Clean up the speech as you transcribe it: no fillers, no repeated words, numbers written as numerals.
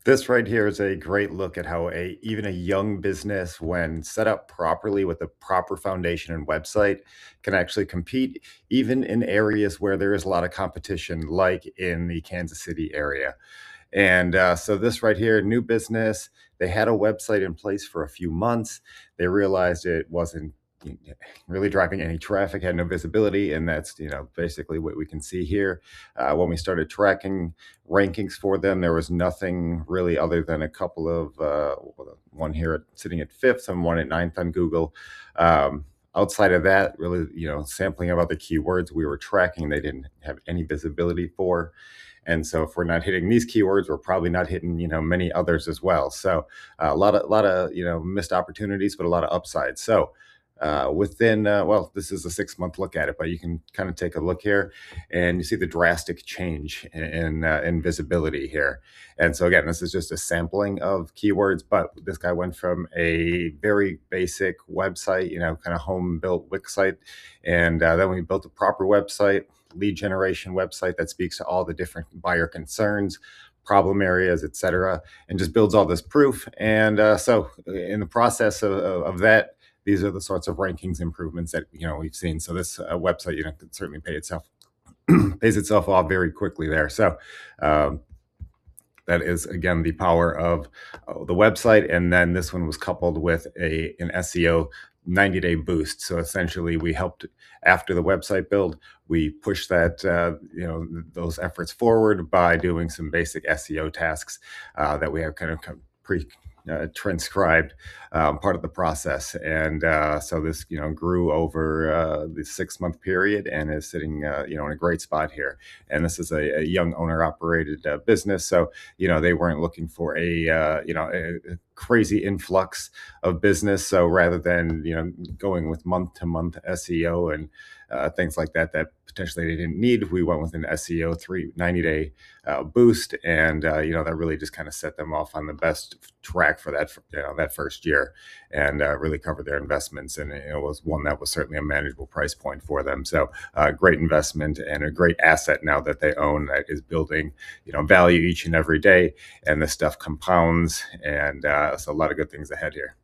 This right here is a great look at how even a young business, when set up properly with a proper foundation and website, can actually compete even in areas where there is a lot of competition, like in the Kansas City area. And so this right here, new business, they had a website in place for a few months. They realized it wasn't really driving any traffic, had no visibility, and that's basically what we can see here. When we started tracking rankings for them, there was nothing really other than a couple of one here sitting at fifth and one at ninth on Google. Outside of that, really, sampling of other keywords we were tracking, they didn't have any visibility for. And so if we're not hitting these keywords, we're probably not hitting, many others as well. So a lot of, missed opportunities, but a lot of upside. So well, this is a 6 month look at it, but you can kind of take a look here and you see the drastic change in visibility here. And so again, this is just a sampling of keywords, but this guy went from a very basic website, kind of home built Wix site. And then we built a proper website, lead generation website that speaks to all the different buyer concerns, problem areas, etc., and just builds all this proof. And so in the process of that, these are the sorts of rankings improvements that we've seen. So this website, can certainly pay itself pays itself off very quickly there. So um, that is again the power of the website. And then this one was coupled with an SEO 90-day boost. So essentially, we helped after the website build. We pushed that those efforts forward by doing some basic SEO tasks that we have kind of pre transcribed part of the process. And so this grew over the 6 month period and is sitting in a great spot here. And this is a young owner operated business, so they weren't looking for a crazy influx of business. So rather than going with month to month SEO and things like that potentially they didn't need, we went with an SEO 90-day boost. And that really just kind of set them off on the best track for that first year, and really covered their investments. And it was one that was certainly a manageable price point for them. So great investment and a great asset now that they own, that is building value each and every day. And this stuff compounds, and so a lot of good things ahead here.